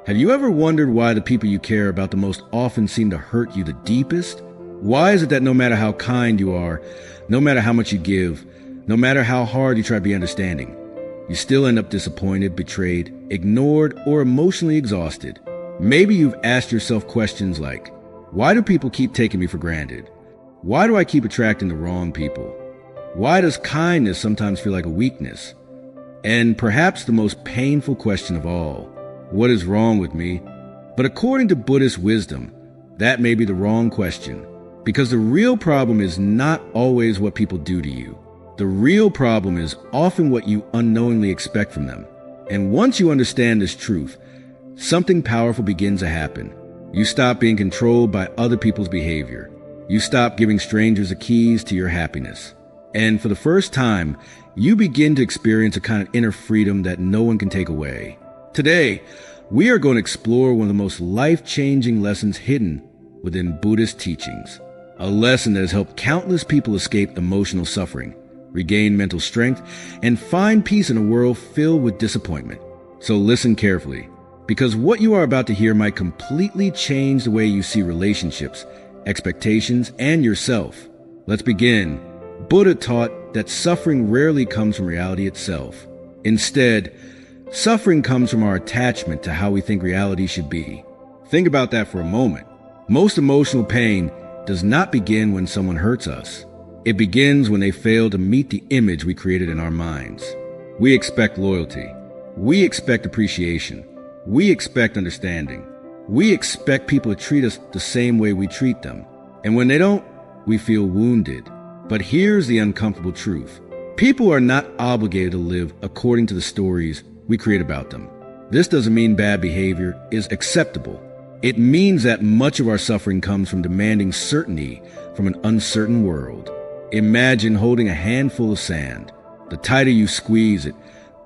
Have you ever wondered why the people you care about the most often seem to hurt you the deepest? Why is it that no matter how kind you are, no matter how much you give, no matter how hard you try to be understanding, you still end up disappointed, betrayed, ignored, or emotionally exhausted? Maybe you've asked yourself questions like, why do people keep taking me for granted? Why do I keep attracting the wrong people? Why does kindness sometimes feel like a weakness? And perhaps the most painful question of all, what is wrong with me? But according to Buddhist wisdom, that may be the wrong question, because the real problem is not always what people do to you. The real problem is often what you unknowingly expect from them. And once you understand this truth, something powerful begins to happen. You stop being controlled by other people's behavior. You stop giving strangers the keys to your happiness. And for the first time, you begin to experience a kind of inner freedom that no one can take away. Today, we are going to explore one of the most life-changing lessons hidden within Buddhist teachings. A lesson that has helped countless people escape emotional suffering, regain mental strength, and find peace in a world filled with disappointment. So listen carefully, because what you are about to hear might completely change the way you see relationships, expectations, and yourself. Let's begin. Buddha taught that suffering rarely comes from reality itself. Instead, suffering comes from our attachment to how we think reality should be. Think about that for a moment. Most emotional pain does not begin when someone hurts us. It begins when they fail to meet the image we created in our minds. We expect loyalty. We expect appreciation. We expect understanding. We expect people to treat us the same way we treat them. And when they don't, we feel wounded. But here's the uncomfortable truth. People are not obligated to live according to the stories we create about them. This doesn't mean bad behavior is acceptable. It means that much of our suffering comes from demanding certainty from an uncertain world. Imagine holding a handful of sand. The tighter you squeeze it,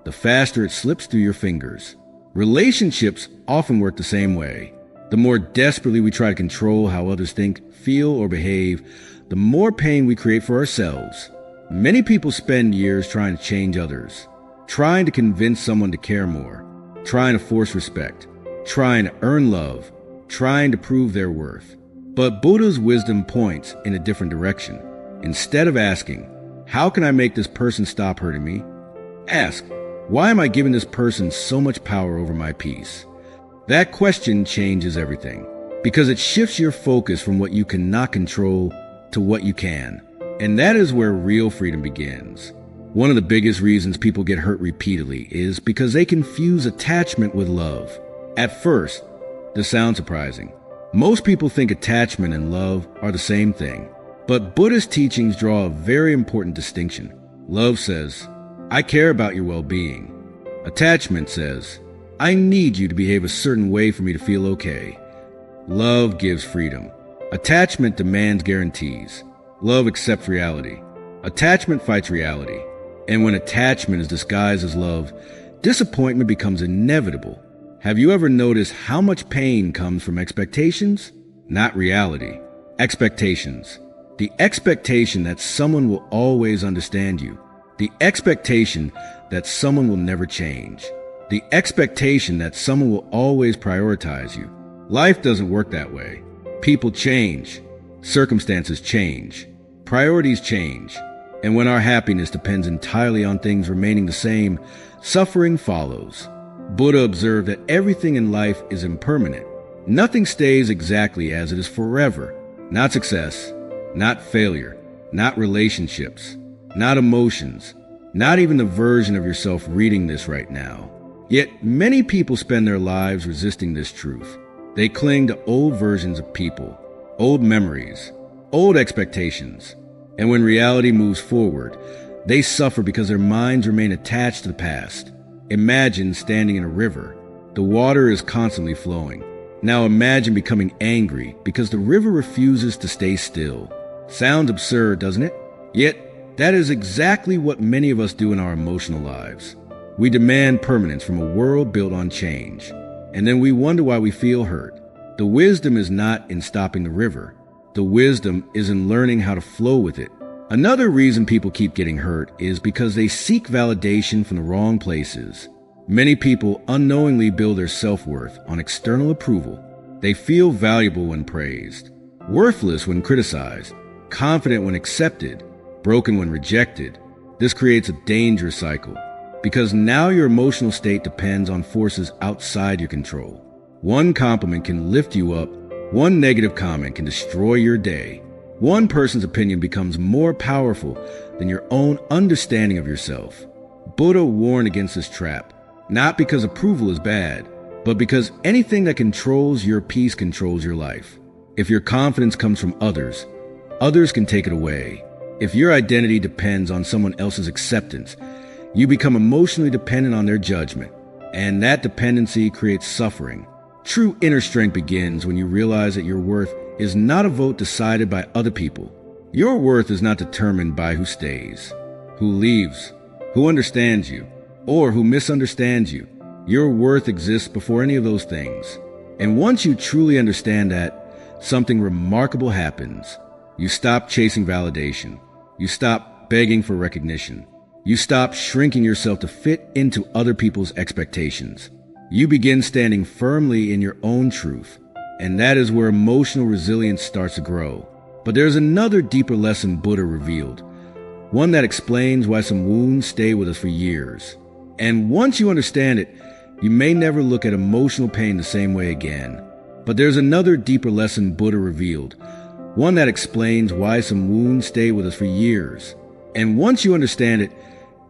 the faster it slips through your fingers. Relationships often work the same way. The more desperately we try to control how others think, feel, or behave, the more pain we create for ourselves. Many people spend years trying to change others, trying to convince someone to care more, trying to force respect, trying to earn love, trying to prove their worth. But Buddha's wisdom points in a different direction. Instead of asking, how can I make this person stop hurting me? Ask, why am I giving this person so much power over my peace? That question changes everything, because it shifts your focus from what you cannot control to what you can. And that is where real freedom begins. One of the biggest reasons people get hurt repeatedly is because they confuse attachment with love. At first, this sounds surprising. Most people think attachment and love are the same thing. But Buddhist teachings draw a very important distinction. Love says, I care about your well-being. Attachment says, I need you to behave a certain way for me to feel okay. Love gives freedom. Attachment demands guarantees. Love accepts reality. Attachment fights reality. And when attachment is disguised as love, disappointment becomes inevitable. Have you ever noticed how much pain comes from expectations? Not reality. Expectations. The expectation that someone will always understand you. The expectation that someone will never change. The expectation that someone will always prioritize you. Life doesn't work that way. People change. Circumstances change. Priorities change. And when our happiness depends entirely on things remaining the same, suffering follows. Buddha observed that everything in life is impermanent. Nothing stays exactly as it is forever. Not success, not failure, not relationships, not emotions, not even the version of yourself reading this right now. Yet many people spend their lives resisting this truth. They cling to old versions of people, old memories, old expectations. And when reality moves forward, they suffer because their minds remain attached to the past. Imagine standing in a river. The water is constantly flowing. Now imagine becoming angry because the river refuses to stay still. Sounds absurd, doesn't it? Yet, that is exactly what many of us do in our emotional lives. We demand permanence from a world built on change. And then we wonder why we feel hurt. The wisdom is not in stopping the river. The wisdom is in learning how to flow with it. Another reason people keep getting hurt is because they seek validation from the wrong places. Many people unknowingly build their self-worth on external approval. They feel valuable when praised, worthless when criticized, confident when accepted, broken when rejected. This creates a dangerous cycle because now your emotional state depends on forces outside your control. One compliment can lift you up. One negative comment can destroy your day. One person's opinion becomes more powerful than your own understanding of yourself. Buddha warned against this trap, not because approval is bad, but because anything that controls your peace controls your life. If your confidence comes from others, others can take it away. If your identity depends on someone else's acceptance, you become emotionally dependent on their judgment, and that dependency creates suffering. True inner strength begins when you realize that your worth is not a vote decided by other people. Your worth is not determined by who stays, who leaves, who understands you, or who misunderstands you. Your worth exists before any of those things. And once you truly understand that, something remarkable happens. You stop chasing validation. You stop begging for recognition. You stop shrinking yourself to fit into other people's expectations. You begin standing firmly in your own truth, and that is where emotional resilience starts to grow. But there's another deeper lesson Buddha revealed, one that explains why some wounds stay with us for years. And once you understand it, you may never look at emotional pain the same way again. But there's another deeper lesson Buddha revealed, one that explains why some wounds stay with us for years. And once you understand it,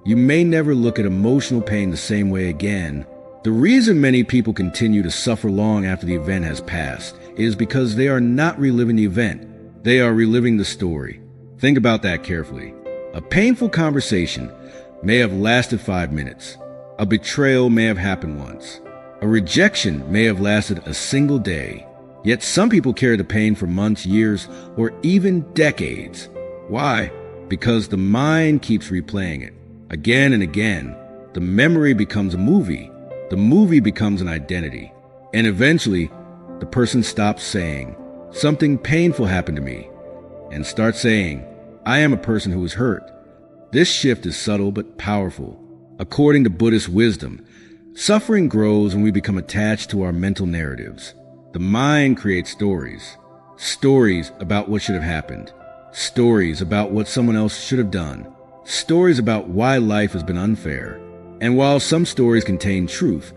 you may never look at emotional pain the same way again. The reason many people continue to suffer long after the event has passed is because they are not reliving the event. They are reliving the story. Think about that carefully. A painful conversation may have lasted 5 minutes. A betrayal may have happened once. A rejection may have lasted a single day. Yet some people carry the pain for months, years, or even decades. Why? Because the mind keeps replaying it. Again and again, the memory becomes a movie. The movie becomes an identity. And eventually, the person stops saying, "Something painful happened to me," and starts saying, "I am a person who was hurt." This shift is subtle but powerful. According to Buddhist wisdom, suffering grows when we become attached to our mental narratives. The mind creates stories. Stories about what should have happened. Stories about what someone else should have done. Stories about why life has been unfair. And while some stories contain truth,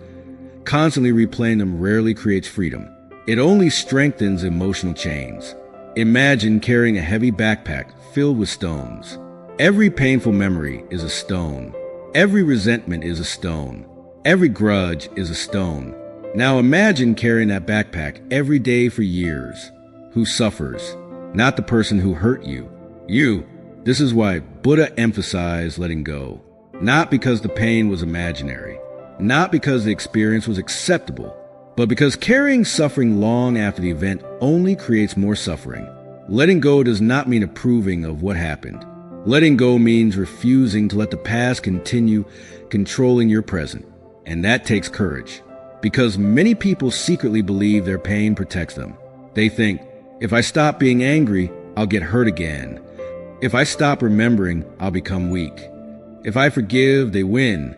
constantly replaying them rarely creates freedom. It only strengthens emotional chains. Imagine carrying a heavy backpack filled with stones. Every painful memory is a stone. Every resentment is a stone. Every grudge is a stone. Now imagine carrying that backpack every day for years. Who suffers? Not the person who hurt you. You. This is why Buddha emphasized letting go. Not because the pain was imaginary, not because the experience was acceptable, but because carrying suffering long after the event only creates more suffering. Letting go does not mean approving of what happened. Letting go means refusing to let the past continue controlling your present. And that takes courage, because many people secretly believe their pain protects them. They think, if I stop being angry, I'll get hurt again. If I stop remembering, I'll become weak. If I forgive, they win.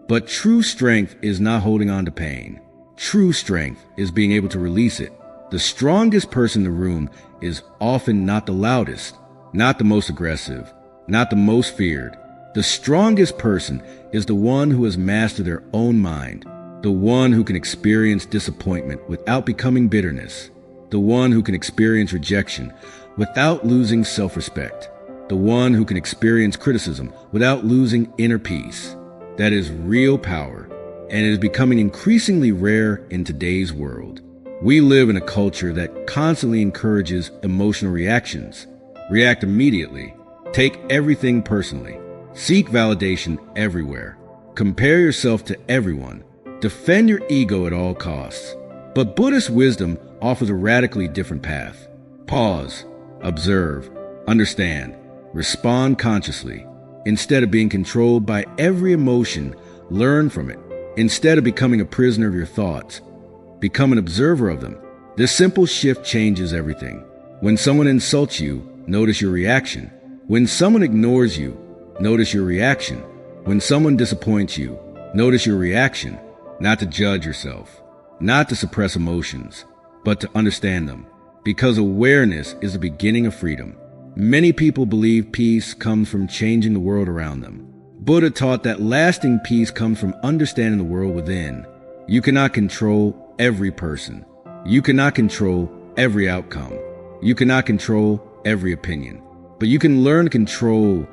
But true strength is not holding on to pain. True strength is being able to release it. The strongest person in the room is often not the loudest, not the most aggressive, not the most feared. The strongest person is the one who has mastered their own mind, the one who can experience disappointment without becoming bitterness, the one who can experience rejection without losing self-respect, the one who can experience criticism without losing inner peace. That is real power, and it is becoming increasingly rare in today's world. We live in a culture that constantly encourages emotional reactions. React immediately. Take everything personally. Seek validation everywhere. Compare yourself to everyone. Defend your ego at all costs. But Buddhist wisdom offers a radically different path. Pause, observe, understand, respond consciously. Instead of being controlled by every emotion, learn from it. Instead of becoming a prisoner of your thoughts, become an observer of them. This simple shift changes everything. When someone insults you, notice your reaction. When someone ignores you, notice your reaction. When someone disappoints you, Notice your reaction, not to judge yourself, not to suppress emotions, but to understand them. Because awareness is the beginning of freedom. Many people believe peace comes from changing the world around them. Buddha taught that lasting peace comes from understanding the world within. You cannot control every person. You cannot control every outcome. You cannot control every opinion. But you can learn to control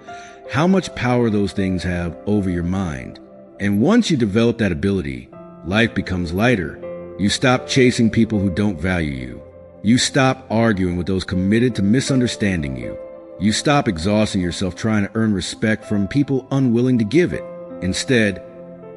how much power those things have over your mind. And once you develop that ability, life becomes lighter. You stop chasing people who don't value you. You stop arguing with those committed to misunderstanding you. You stop exhausting yourself trying to earn respect from people unwilling to give it. Instead,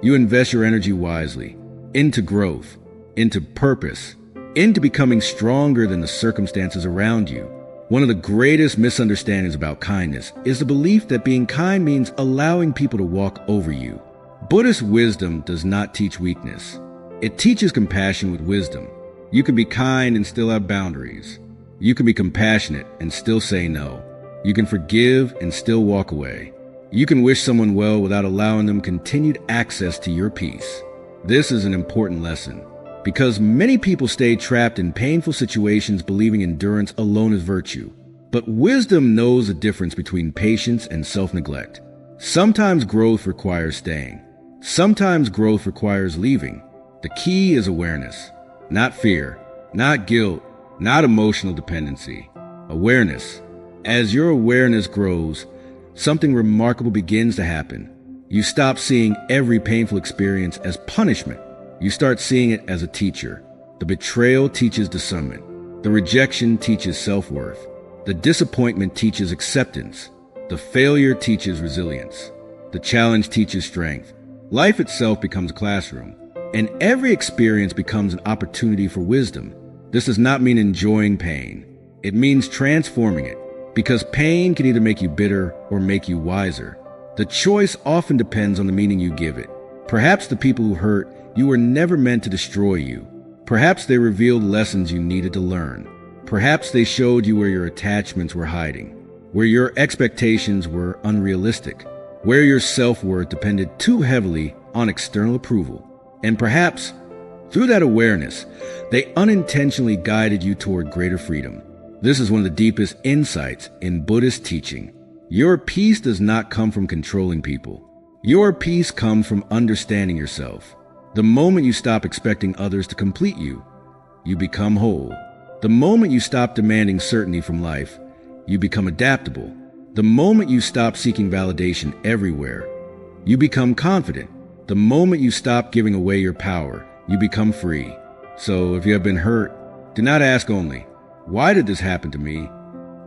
you invest your energy wisely into growth, into purpose, into becoming stronger than the circumstances around you. One of the greatest misunderstandings about kindness is the belief that being kind means allowing people to walk over you. Buddhist wisdom does not teach weakness. It teaches compassion with wisdom. You can be kind and still have boundaries. You can be compassionate and still say no. You can forgive and still walk away. You can wish someone well without allowing them continued access to your peace. This is an important lesson because many people stay trapped in painful situations believing endurance alone is virtue. But wisdom knows the difference between patience and self-neglect. Sometimes growth requires staying. Sometimes growth requires leaving. The key is awareness, not fear, not guilt, not emotional dependency. Awareness. As your awareness grows, something remarkable begins to happen. You stop seeing every painful experience as punishment. You start seeing it as a teacher. The betrayal teaches discernment. The rejection teaches self-worth. The disappointment teaches acceptance. The failure teaches resilience. The challenge teaches strength. Life itself becomes a classroom, and every experience becomes an opportunity for wisdom. This does not mean enjoying pain. It means transforming it, because pain can either make you bitter or make you wiser. The choice often depends on the meaning you give it. Perhaps the people who hurt you were never meant to destroy you. Perhaps they revealed lessons you needed to learn. Perhaps they showed you where your attachments were hiding, where your expectations were unrealistic, where your self-worth depended too heavily on external approval. And perhaps, through that awareness, they unintentionally guided you toward greater freedom. This is one of the deepest insights in Buddhist teaching. Your peace does not come from controlling people. Your peace comes from understanding yourself. The moment you stop expecting others to complete you, you become whole. The moment you stop demanding certainty from life, you become adaptable. The moment you stop seeking validation everywhere, you become confident. The moment you stop giving away your power, you become free. So if you have been hurt, do not ask only, why did this happen to me?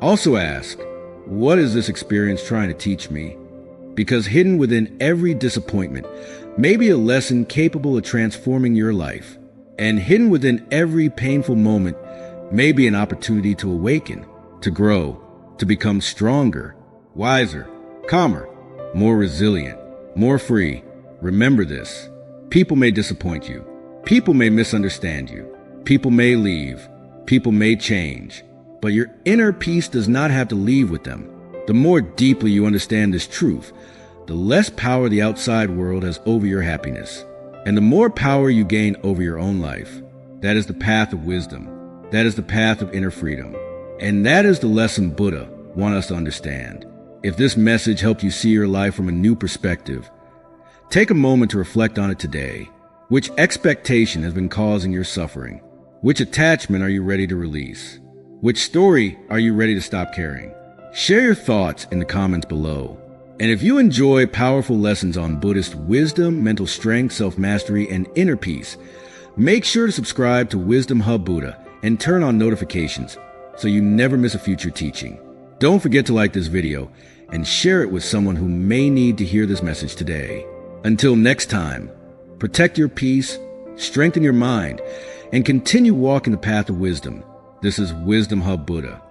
Also ask, what is this experience trying to teach me? Because hidden within every disappointment may be a lesson capable of transforming your life. And hidden within every painful moment may be an opportunity to awaken, to grow, to become stronger, wiser, calmer, more resilient, more free. Remember this. People may disappoint you. People may misunderstand you. People may leave. People may change. But your inner peace does not have to leave with them. The more deeply you understand this truth, the less power the outside world has over your happiness, and the more power you gain over your own life. That is the path of wisdom. That is the path of inner freedom. And that is the lesson Buddha wants us to understand. If this message helped you see your life from a new perspective, take a moment to reflect on it today. Which expectation has been causing your suffering? Which attachment are you ready to release? Which story are you ready to stop carrying? Share your thoughts in the comments below. And if you enjoy powerful lessons on Buddhist wisdom, mental strength, self-mastery, and inner peace, make sure to subscribe to Wisdom Hub Buddha and turn on notifications so you never miss a future teaching. Don't forget to like this video and share it with someone who may need to hear this message today. Until next time, protect your peace, strengthen your mind, and continue walking the path of wisdom. This is Wisdom Hub Buddha.